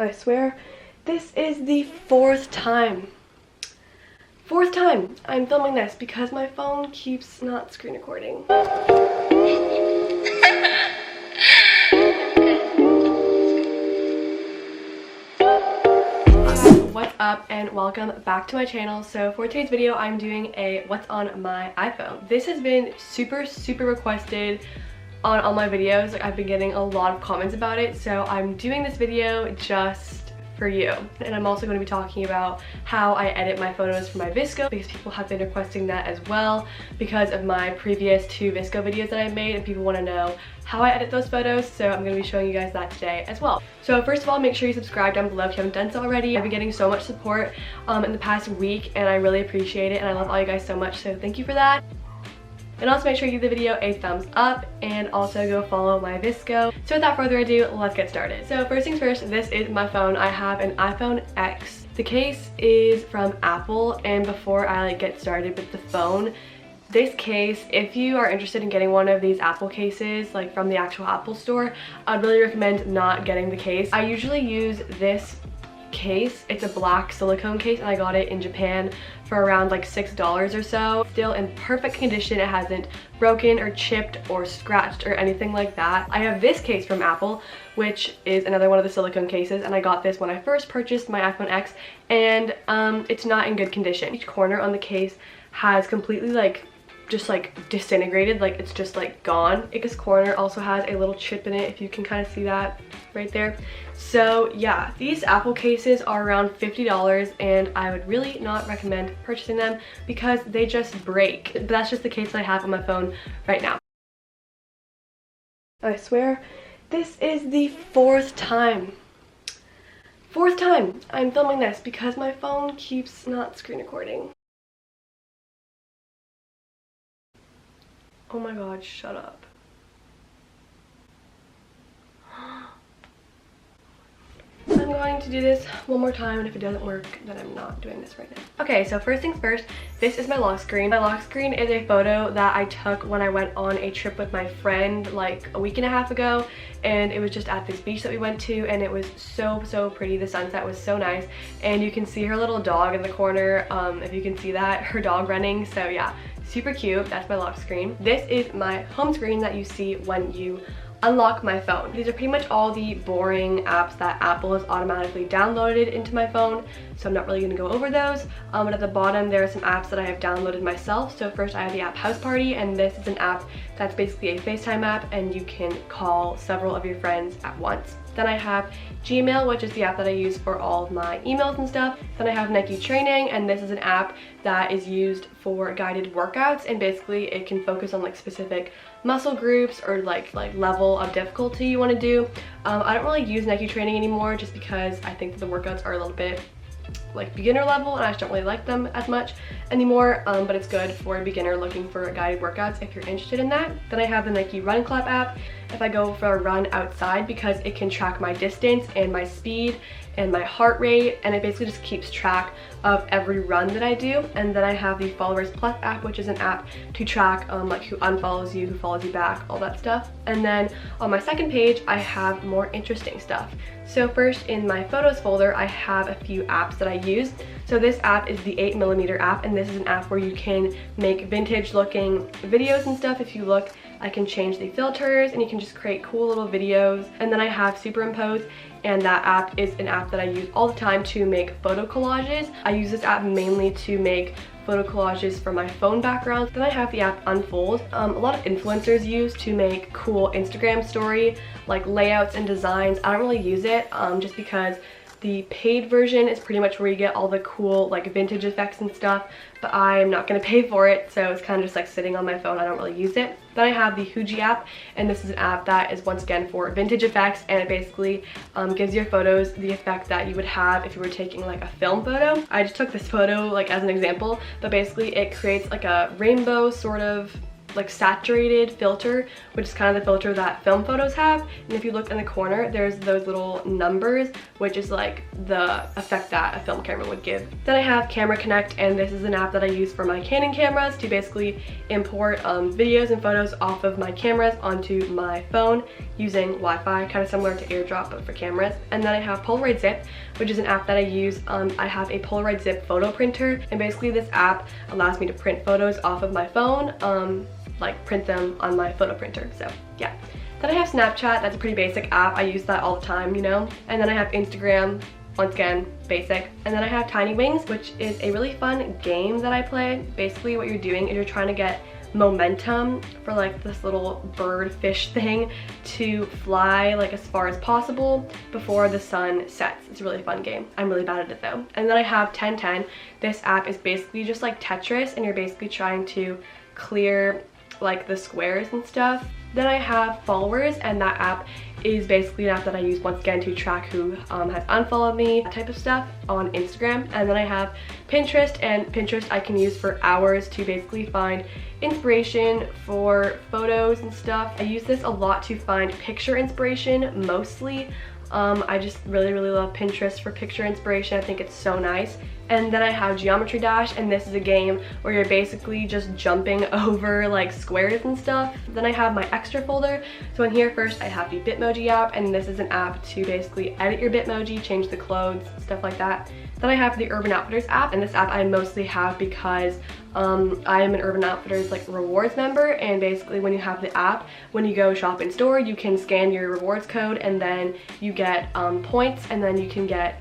I swear, this is the fourth time I'm filming this because my phone keeps not screen recording. What's up and welcome back to my channel. So for today's video, I'm doing a what's on my iPhone. This has been super requested on all my videos. Like, I've been getting a lot of comments about it, so I'm doing this video just for you. And I'm also going to be talking about how I edit my photos for my VSCO, because people have been requesting that as well because of my previous 2 VSCO videos that I made, and people want to know how I edit those photos, so I'm going to be showing you guys that today as well. So first of all, make sure you subscribe down below if you haven't done so already. I've been getting so much support in the past week, and I really appreciate it, and I love all you guys so much, so thank you for that. And also make sure you give the video a thumbs up and also go follow my VSCO. So without further ado, let's get started. So first things first, this is my phone. I have an iPhone X. The case is from Apple, and before I get started with the phone, this case, if you are interested in getting one of these Apple cases, like from the actual Apple store, I'd really recommend not getting the case. I usually use this case. It's a black silicone case, and I got it in Japan for around like $6 or so. Still in perfect condition. It hasn't broken or chipped or scratched or anything like that. I have this case from Apple, which is another one of the silicone cases, and I got this when I first purchased my iPhone X, and it's not in good condition. Each corner on the case has completely just disintegrated, like it's just like gone. This corner also has a little chip in it, if you can kind of see that right there. So yeah, these Apple cases are around $50, and I would really not recommend purchasing them because they just break. But that's just the case that I have on my phone right now. I swear, this is the fourth time I'm filming this because my phone keeps not screen recording. Oh my god, shut up. I'm going to do this one more time, and if it doesn't work, then I'm not doing this right now. Okay, so first things first, this is my lock screen. My lock screen is a photo that I took when I went on a trip with my friend like a week and a half ago, and it was just at this beach that we went to, and it was so pretty. The sunset was so nice, and you can see her little dog in the corner, if you can see that, her dog running. So yeah, super cute. That's my lock screen. This is my home screen that you see when you unlock my phone. These are pretty much all the boring apps that Apple has automatically downloaded into my phone, so I'm not really going to go over those. But at the bottom there are some apps that I have downloaded myself. So first I have the app House Party, and this is an app that's basically a FaceTime app, and you can call several of your friends at once. Then I have Gmail, which is the app that I use for all of my emails and stuff. Then I have Nike Training, and this is an app that is used for guided workouts, and basically it can focus on like specific muscle groups or like level of difficulty you want to do. I don't really use Nike Training anymore just because I think that the workouts are a little bit like beginner level, and I just don't really like them as much anymore, but it's good for a beginner looking for guided workouts if you're interested in that. Then I have the Nike Run Club app if I go for a run outside, because it can track my distance and my speed and my heart rate, and it basically just keeps track of every run that I do. And then I have the Followers Plus app, which is an app to track like who unfollows you, who follows you back, all that stuff. And then on my second page I have more interesting stuff. So first, in my photos folder, I have a few apps that I use. So this app is the 8mm app, and this is an app where you can make vintage looking videos and stuff. If you look, I can change the filters, and you can just create cool little videos. And then I have Superimpose, and that app is an app that I use all the time to make photo collages. I use this app mainly to make photo collages for my phone backgrounds. Then I have the app Unfold. A lot of influencers use to make cool Instagram story like layouts and designs. I don't really use it just because the paid version is pretty much where you get all the cool like vintage effects and stuff, but I'm not going to pay for it, so it's kind of just like sitting on my phone. I don't really use it. Then I have the Huji app, and this is an app that is once again for vintage effects, and it basically gives your photos the effect that you would have if you were taking like a film photo. I just took this photo like as an example, but basically it creates like a rainbow sort of like saturated filter, which is kind of the filter that film photos have. And if you look in the corner, there's those little numbers, which is like the effect that a film camera would give. Then I have Camera Connect, and this is an app that I use for my Canon cameras to basically import videos and photos off of my cameras onto my phone using Wi-Fi, kind of similar to AirDrop but for cameras. And then I have Polaroid Zip, which is an app that I use. I have a Polaroid Zip photo printer, and basically this app allows me to print photos off of my phone, like print them on my photo printer. So yeah. Then I have Snapchat. That's a pretty basic app. I use that all the time, you know. And then I have Instagram, once again, basic. And then I have Tiny Wings, which is a really fun game that I play. Basically what you're doing is you're trying to get momentum for like this little bird fish thing to fly like as far as possible before the sun sets. It's a really fun game. I'm really bad at it though. And then I have 1010. This app is basically just like Tetris, and you're basically trying to clear like the squares and stuff. Then I have Followers, and that app is basically an app that I use once again to track who has unfollowed me, that type of stuff on Instagram. And then I have Pinterest, and Pinterest I can use for hours to basically find inspiration for photos and stuff. I use this a lot to find picture inspiration mostly. I just really love Pinterest for picture inspiration. I think it's so nice. And then I have Geometry Dash, and this is a game where you're basically just jumping over like squares and stuff. Then I have my extra folder. So in here first I have the Bitmoji app, and this is an app to basically edit your Bitmoji, change the clothes, stuff like that. Then I have the Urban Outfitters app, and this app I mostly have because I am an Urban Outfitters like rewards member, and basically when you have the app, when you go shop in store, you can scan your rewards code and then you get points, and then you can get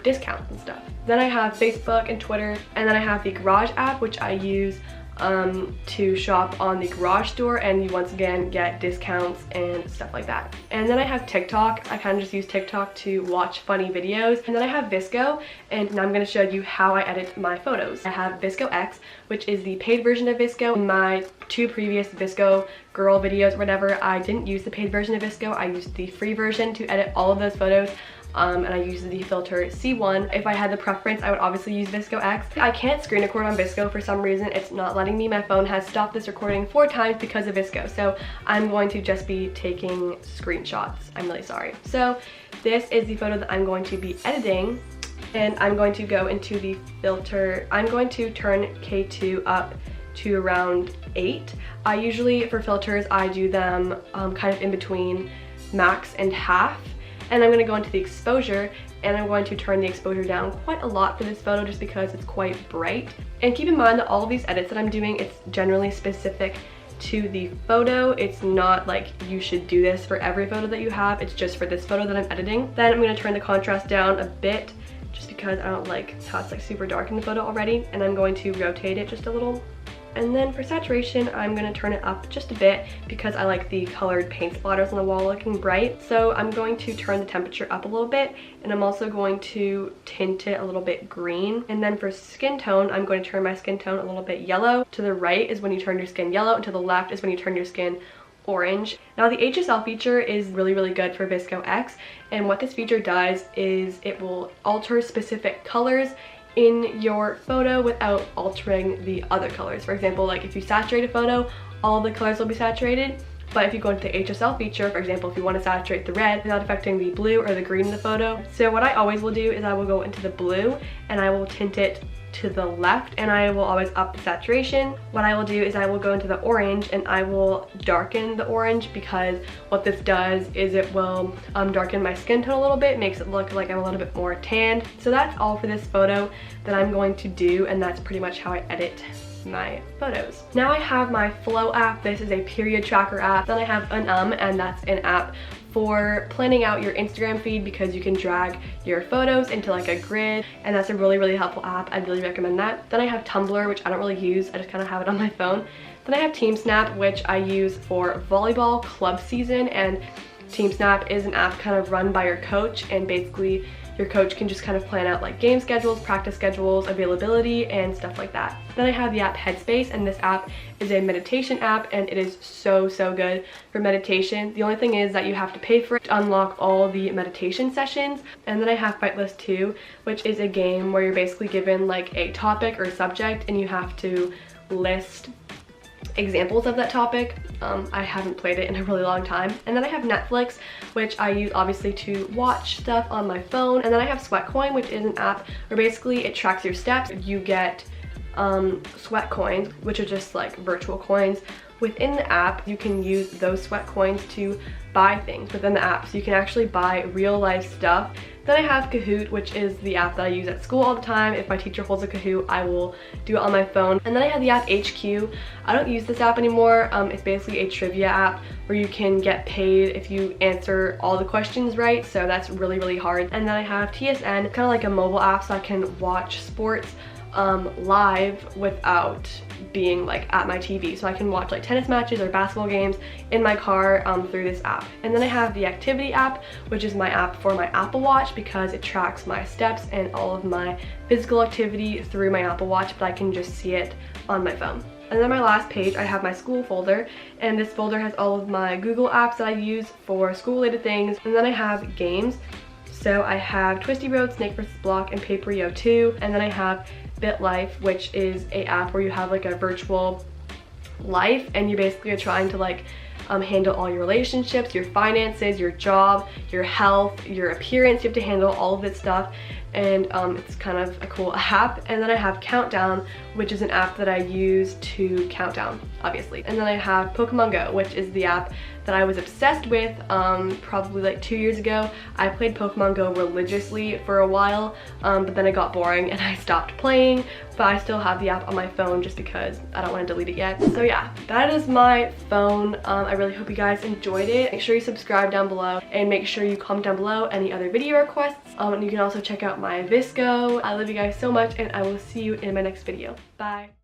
discounts and stuff. Then I have Facebook and Twitter, and then I have the Garage app, which I use to shop on the Garage store, and you once again get discounts and stuff like that. And then I have TikTok. I kind of just use TikTok to watch funny videos. And then I have VSCO, and now I'm going to show you how I edit my photos. I have VSCO X, which is the paid version of VSCO. In my 2 previous VSCO girl videos or whatever, I didn't use the paid version of VSCO. I used the free version to edit all of those photos. And I use the filter C1. If I had the preference, I would obviously use VSCO X. I can't screen record on VSCO for some reason. It's not letting me. My phone has stopped this recording 4 times because of VSCO. So I'm going to just be taking screenshots. I'm really sorry. So this is the photo that I'm going to be editing, and I'm going to go into the filter. I'm going to turn K2 up to around 8. I usually, for filters, I do them kind of in between max and half. And I'm going to go into the exposure, and I'm going to turn the exposure down quite a lot for this photo just because it's quite bright. And keep in mind that all of these edits that I'm doing, it's generally specific to the photo. It's not like you should do this for every photo that you have. It's just for this photo that I'm editing. Then I'm going to turn the contrast down a bit just because I don't like how it's like super dark in the photo already. And I'm going to rotate it just a little. And then for saturation, I'm going to turn it up just a bit because I like the colored paint splatters on the wall looking bright. So I'm going to turn the temperature up a little bit, and I'm also going to tint it a little bit green. And then for skin tone, I'm going to turn my skin tone a little bit yellow. To the right is when you turn your skin yellow, and to the left is when you turn your skin orange. Now the HSL feature is really good for VSCO X, and what this feature does is it will alter specific colors in your photo without altering the other colors. For example, like if you saturate a photo, all of the colors will be saturated. But if you go into the HSL feature, for example, if you want to saturate the red without affecting the blue or the green in the photo. So what I always will do is I will go into the blue and I will tint it to the left, and I will always up the saturation. What I will do is I will go into the orange and I will darken the orange, because what this does is it will darken my skin tone a little bit, makes it look like I'm a little bit more tanned. So that's all for this photo that I'm going to do, and that's pretty much how I edit my photos. Now I have my Flow app. This is a period tracker app. Then I have an and that's an app for planning out your Instagram feed, because you can drag your photos into like a grid, and that's a really helpful app. I'd really recommend that. Then I have Tumblr, which I don't really use. I just kind of have it on my phone. Then I have TeamSnap, which I use for volleyball club season, and TeamSnap is an app kind of run by your coach, and basically your coach can just kind of plan out like game schedules, practice schedules, availability, and stuff like that. Then I have the app Headspace, and this app is a meditation app, and it is so good for meditation. The only thing is that you have to pay for it to unlock all the meditation sessions. And then I have Flightlist 2, which is a game where you're basically given like a topic or a subject, and you have to list examples of that topic. I haven't played it in a really long time. And then I have Netflix, which I use obviously to watch stuff on my phone. And then I have Sweatcoin, which is an app where basically it tracks your steps. You get sweat coins, which are just like virtual coins. Within the app, you can use those sweat coins to buy things within the app. So you can actually buy real life stuff. Then I have Kahoot, which is the app that I use at school all the time. If my teacher holds a Kahoot, I will do it on my phone. And then I have the app HQ. I don't use this app anymore. It's basically a trivia app where you can get paid if you answer all the questions right. So that's really, really hard. And then I have TSN, kind of like a mobile app, so I can watch sports live without being like at my TV. So I can watch like tennis matches or basketball games in my car through this app. And then I have the activity app, which is my app for my Apple Watch because it tracks my steps and all of my physical activity through my Apple Watch, but I can just see it on my phone. And then my last page, I have my school folder, and this folder has all of my Google apps that I use for school related things. And then I have games. So I have Twisty Road, Snake vs. Block, and Paper.io 2. And then I have BitLife, which is a app where you have like a virtual life and you basically are trying to like handle all your relationships, your finances, your job, your health, your appearance. You have to handle all of this stuff, and it's kind of a cool app. And then I have Countdown, which is an app that I use to count down, obviously. And then I have Pokemon Go, which is the app that I was obsessed with probably like 2 years ago. I played Pokemon Go religiously for a while, but then it got boring and I stopped playing, but I still have the app on my phone just because I don't want to delete it yet. So yeah, that is my phone. I really hope you guys enjoyed it. Make sure you subscribe down below and make sure you comment down below any other video requests. And you can also check out my Visco. I love you guys so much, and I will see you in my next video. Bye.